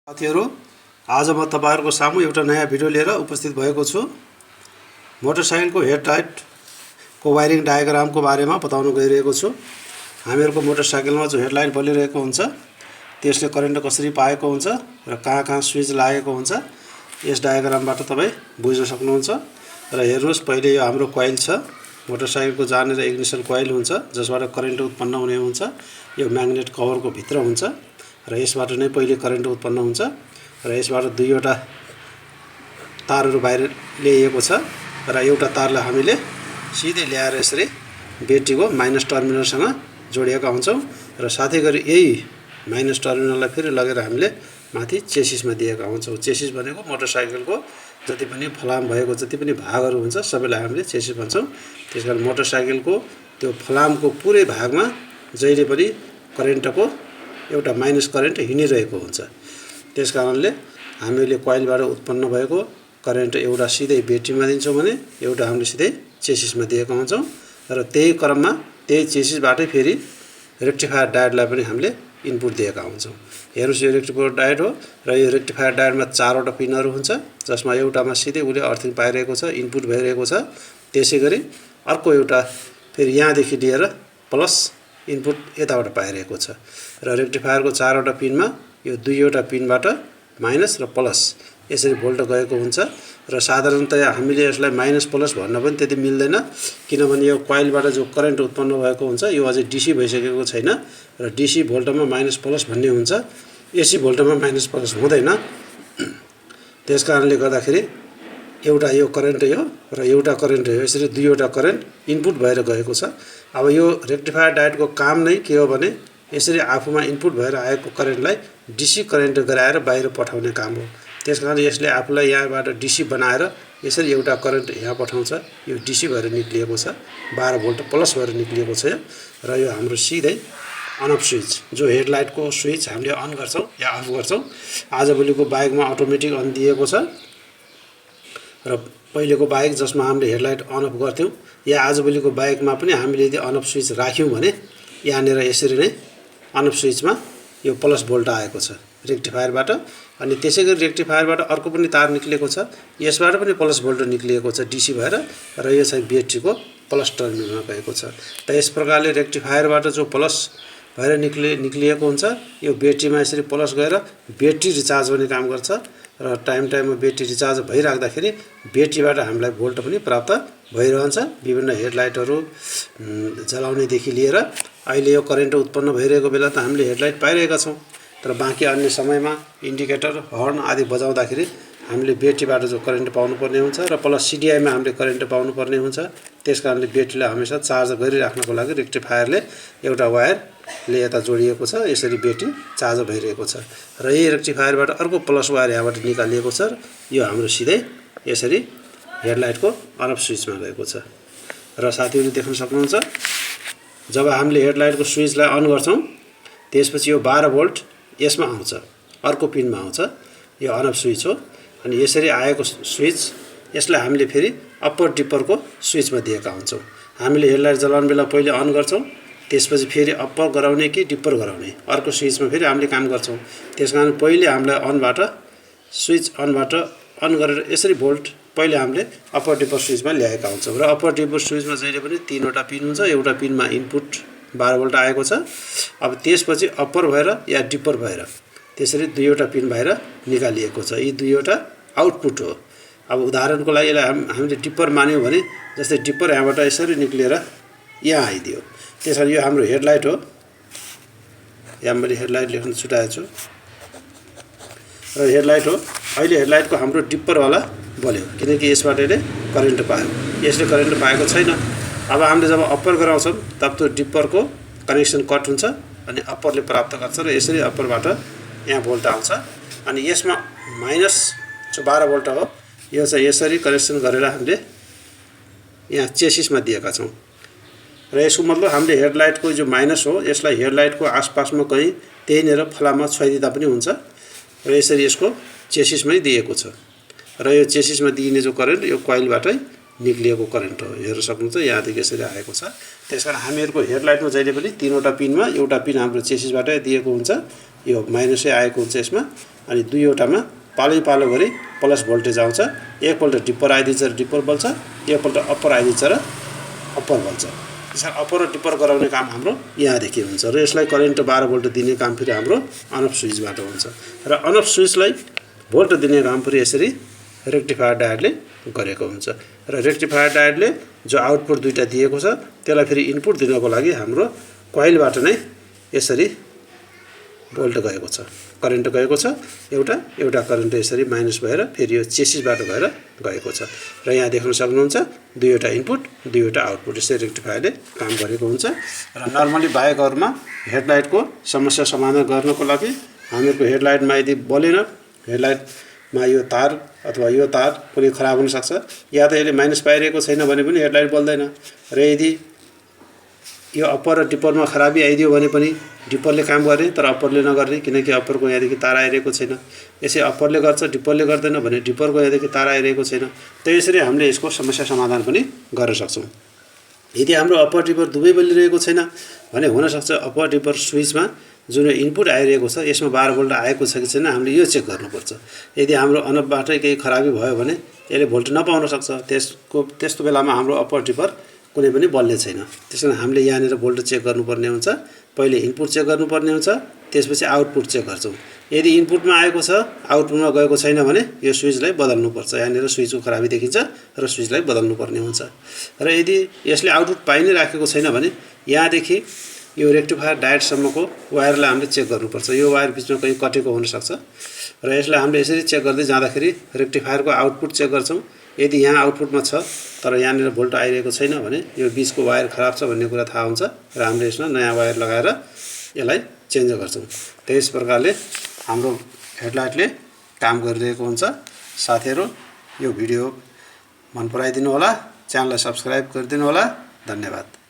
साथीहरु, आज म तपाईहरुको सामु एउटा नयाँ भिडियो लिएर उपस्थित भएको छु। मोटरसाइकलको हेडलाइटको वायरिङ डायग्रामको बारेमा बताउन गइरहेको छु। हामीहरुको मोटरसाइकलमा जो हेडलाइट बलिरहेको हुन्छ त्यसले करेन्ट कसरी पाएको हुन्छ र कहाँ स्विच लागेको हुन्छ यस डायग्रामबाट तपाई बुझ्न सक्नुहुन्छ। र हेर्नुस्, पहिले यो हाम्रो कोइल छ। मोटरसाइकलको जानेर इग्निसन कोइल हुन्छ जसबाट करेन्ट उत्पन्न हुने हुन्छ। यो म्याग्नेट कभरको भित्र हुन्छ र यसबाट नै पहिले करेन्ट उत्पन्न हुन्छ र यसबाट दुईवटा तारहरू बाहिर ल्याइएको छ र एउटा तारलाई हामीले सिधै ल्याएर यसरी ब्याट्रीको माइनस टर्मिनलसँग जोडिएका हुन्छौं र साथै गरी यही माइनस टर्मिनललाई फेरि लगेर हामीले माथि चेसिसमा दिएका हुन्छौं। चेसिस भनेको मोटरसाइकलको जति पनि फलाम भएको जति पनि भागहरू हुन्छ सबैलाई हामीले चेसिस भन्छौं। त्यसकारण मोटरसाइकलको त्यो फलामको पुरै भागमा जहिले पनि करेन्टको एउटा माइनस करेन्ट हिँडिरहेको हुन्छ। त्यसकारणले हामीले कोइलबाट उत्पन्न भएको करेन्ट एउटा सिधै ब्याट्रीमा दिन्छौं भने एउटा हामीले सिधै चेसिसमा दिएका हुन्छौं र त्यही क्रममा त्यही चेसिसबाटै फेरि रेक्टिफायर डायोडलाई पनि हामीले इनपुट दिएका हुन्छौं। हेर्नुस्, यो रेक्टिफायर डायोड हो र यो रेक्टिफायर डायोडमा चारवटा पिनहरू हुन्छ जसमा एउटामा सिधै उले अर्थिङ पाइरहेको छ, इनपुट भइरहेको छ। त्यसैगरी अर्को एउटा फेरि यहाँदेखि लिएर प्लस इनपुट यताबाट पाइरहेको छ र रेक्टिफायरको चारवटा पिनमा यो दुईवटा पिनबाट माइनस र प्लस यसरी भोल्ट गएको हुन्छ र साधारणतया हामीले यसलाई माइनस प्लस भन्न पनि त्यति मिल्दैन, किनभने यो कोइलबाट जो करेन्ट उत्पन्न भएको हुन्छ यो अझै डीसी भइसकेको छैन र डीसी भोल्टमा माइनस प्लस भन्ने हुन्छ, एसी भोल्टमा माइनस प्लस हुँदैन। त्यसकारणले गर्दाखेरि एउटा यो करेन्ट हो र एउटा करेन्ट हो, यसरी दुईवटा करेन्ट इनपुट भएर गएको छ। अब यो रेक्टिफायर डायोडको काम नै के हो भने यसरी आफूमा इनपुट भएर आएको करेन्टलाई डीसी करेन्ट गराएर बाहिर पठाउने काम हो। त्यसकारण यसले आफूलाई यहाँबाट डीसी बनाएर यसरी एउटा करेन्ट यहाँ पठाउँछ। यो डीसी भएर निक्लिएको छ, 12 भोल्ट प्लस भएर निक्लिएको छ र यो हाम्रो सिधै अन अफ स्विच जो हेडलाइटको स्विच हामीले अन गर्छौं या अफ गर्छौं। आजभोलिको बाइकमा अटोमेटिक अन दिएको छ र पहिलेको बाइक जसमा हामीले हेडलाइट अन अफ गर्थ्यौं या आजभोलिको बाइकमा पनि हामीले यदि अन अफ स्विच राख्यौं भने यहाँनेर यसरी नै अन अफ स्विचमा यो प्लस भोल्ट आएको छ रेक्टिफायरबाट। अनि त्यसैगरी रेक्टिफायरबाट अर्को पनि तार निक्लिएको छ, यसबाट पनि प्लस भोल्ट निक्लिएको छ डीसी भएर र यो चाहिँ ब्याट्रीको प्लस टर्मिनलमा गएको छ। त यस प्रकारले रेक्टिफायरबाट जो प्लस भएर निक्लिएको हुन्छ यो ब्याट्रीमा यसरी प्लस गएर ब्याट्री रिचार्ज गर्ने काम गर्छ र टाइममा ब्याट्री रिचार्ज भइराख्दाखेरि ब्याट्रीबाट हामीलाई भोल्ट पनि प्राप्त भइरहन्छ। विभिन्न हेडलाइटहरू जलाउनेदेखि लिएर अहिले यो करेन्ट उत्पन्न भइरहेको बेला त हामीले हेडलाइट पाइरहेका छौं, तर बाँकी अन्य समयमा इन्डिकेटर हर्न आदि बजाउँदाखेरि हामीले ब्याट्रीबाट जो करेन्ट पाउनुपर्ने हुन्छ र प्लस सीडीआईमा हामीले करेन्ट पाउनुपर्ने हुन्छ। त्यसकारणले ब्याट्रीलाई हमेशा चार्ज गरिराख्नको लागि रेक्टिफायरले एउटा वायरले यता जोडिएको छ, यसरी ब्याट्री चार्ज भइरहेको छ र यही रेक्टिफायरबाट अर्को प्लस वायर यहाँबाट निकालिएको छ र यो हाम्रो सिधै यसरी हेडलाइटको अन अफ स्विचमा गएको छ। र साथीहरुले देख्न सक्नुहुन्छ, जब हामीले हेडलाइटको स्विचलाई अन गर्छौं त्यसपछि यो 12 भोल्ट यसमा आउँछ, अर्को पिनमा आउँछ, यो अन अफ स्विच हो। अनि यसरी आएको स्विच यसलाई हामीले फेरि अप्पर डिप्परको स्विचमा दिएका हुन्छौं। हामीले हेडलाइट जलाउने बेला पहिले अन गर्छौं, त्यसपछि फेरि अप्पर गराउने कि डिप्पर गराउने अर्को स्विचमा फेरि हामीले काम गर्छौं। त्यसकारण पहिले हामीलाई अनबाट स्विच अन गरेर यसरी भोल्ट पहिले हामीले अप्पर डिप्पर स्विचमा ल्याएका हुन्छौं र अप्पर डिप्पर स्विचमा जहिले पनि तीनवटा पिन हुन्छ, एउटा पिनमा इनपुट 12 भोल्ट आएको छ। अब त्यसपछि अप्पर भएर या डिप्पर भएर त्यसरी दुईवटा पिन बाहिर निकालिएको छ, यी दुईवटा आउटपुट हो। अब उदाहरणको लागि यसलाई हामीले डिप्पर मान्यौं भने जस्तै डिप्पर यहाँबाट यसरी निक्लिएर यहाँ आइदियो, त्यसैले यो हाम्रो हेडलाइट हो। यहाँ मैले हेडलाइट लेख्न छुटाएको छु र हेडलाइट हो। अहिले हेडलाइटको हाम्रो डिप्परवाला बल्यो किनकि यसबाट यसले करेन्ट पायो, यसले करेन्ट पाएको छैन। अब हामीले जब अप्पर गराउँछौं तब त्यो डिप्परको कनेक्सन कट हुन्छ अनि अप्परले प्राप्त गर्छ र यसरी अप्परबाट यहाँ भोल्ट आउँछ। अनि यसमा माइनस जो 12 भोल्ट हो यो चाहिँ यसरी कनेक्सन गरेर हामीले यहाँ चेसिसमा दिएका छौं र यसको मतलब हामीले हेडलाइटको जो माइनस हो यसलाई हेडलाइटको आसपासमा कहीं त्यहीनेर फलाममा छुइदिँदा पनि हुन्छ र यसरी यसको चेसिसमै दिएको छ र यो चेसिसमा दिइने जो करेन्ट यो कोइलबाटै निक्लिएको करेन्ट हो। हेर्न सक्नुहुन्छ, यहाँदेखि यसरी आएको छ। त्यसकारण हामीहरुको हेडलाइटमा जहिले पनि तीनवटा पिनमा एउटा पिन हाम्रो चेसिसबाटै दिएको हुन्छ, यो माइनसै आएको हुन्छ यसमा अनि दुईवटामा पालो गरी प्लस भोल्टेज आउँछ। एकपल्ट डिप्पर आइदिन्छ र डिप्पर बल्छ, एकपल्ट अप्पर आइदिन्छ र अप्पर बल्छ। त्यसरी अप्पर र डिप्पर गराउने काम हाम्रो यहाँदेखि हुन्छ र यसलाई करेन्ट 12 भोल्ट दिने काम फेरि हाम्रो अन अफ स्विचबाट हुन्छ र अन अफ स्विचलाई भोल्ट दिने काम फेरि यसरी रेक्टिफायर डायोडले गरेको हुन्छ र रेक्टिफायर डायोडले जो आउटपुट दुईटा दिएको छ त्यसलाई फेरि इनपुट दिनको लागि हाम्रो कोइलबाट नै यसरी भोल्ट गएको छ, करेन्ट गएको छ। एउटा करेन्ट यसरी माइनस भएर फेरि यो चेसिसबाट भएर गएको छ र यहाँ देख्न सक्नुहुन्छ दुईवटा इनपुट दुईवटा आउटपुट यसरी रेक्टिफायरले काम गरेको हुन्छ। र नर्मली बाइकहरुमा हेडलाइटको समस्या समाधान गर्नको लागि हामीहरुको हेडलाइटमा यदि बलेन, हेडलाइटमा यो तार अथवा यो तार कुनै खराब हुन सक्छ, या त यसले माइनस पाइरहेको छैन भने पनि हेडलाइट बल्दैन र यदि यो अप्पर र डिप्परमा खराबी आइदियो भने पनि डिप्परले काम गर्ने तर अप्परले नगर्ने, किनकि अप्परको यहाँदेखि तार आइरहेको छैन। यसै अप्परले गर्छ डिप्परले गर्दैन भने डिप्परको यहाँदेखि तार आइरहेको छैन। त यसरी हामीले यसको समस्या समाधान पनि गर्न सक्छौँ। यदि हाम्रो अप्पर डिप्पर दुवै बलिरहेको छैन भने हुनसक्छ अप्पर डिप्पर स्विचमा जुन इनपुट आइरहेको छ यसमा 12 भोल्ट आएको छ कि छैन हामीले यो चेक गर्नुपर्छ। यदि हाम्रो अनबबाटै केही खराबी भयो भने यसले भोल्ट नपाउन सक्छ। त्यस्तो बेलामा हाम्रो अप्पर डिप्पर कुनै पनि बल्ने छैन। त्यसैले हामीले यहाँनिर भोल्ट चेक गर्नुपर्ने हुन्छ। पहिले इनपुट चेक गर्नुपर्ने हुन्छ, त्यसपछि आउटपुट चेक गर्छौँ। यदि इनपुटमा आएको छ आउटपुटमा गएको छैन भने यो स्विचलाई बदल्नुपर्छ। यहाँनिर स्विचको खराबी देखिन्छ र स्विचलाई बदल्नुपर्ने हुन्छ। र यदि यसले आउटपुट पाइ नै राखेको छैन भने यहाँदेखि यो रेक्टिफायर डायोडसम्मको वायरलाई हामीले चेक गर्नुपर्छ। यो वायर बिचमा कहीँ कटेको हुनसक्छ र यसलाई हामीले यसरी चेक गर्दै जाँदाखेरि रेक्टिफायरको आउटपुट चेक गर्छौँ। यदि यहाँ आउटपुटमा छ तर यहाँनिर भोल्ट आइरहेको छैन भने यो बिचको वायर खराब छ भन्ने कुरा थाहा हुन्छ र हामीले यसमा नयाँ वायर लगाएर यसलाई चेन्ज गर्छौँ। त्यस प्रकारले हाम्रो हेडलाइटले काम गरिरहेको हुन्छ। साथीहरू यो भिडियो मन पराइदिनु होला, च्यानललाई सब्स्क्राइब गरिदिनु होला। धन्यवाद।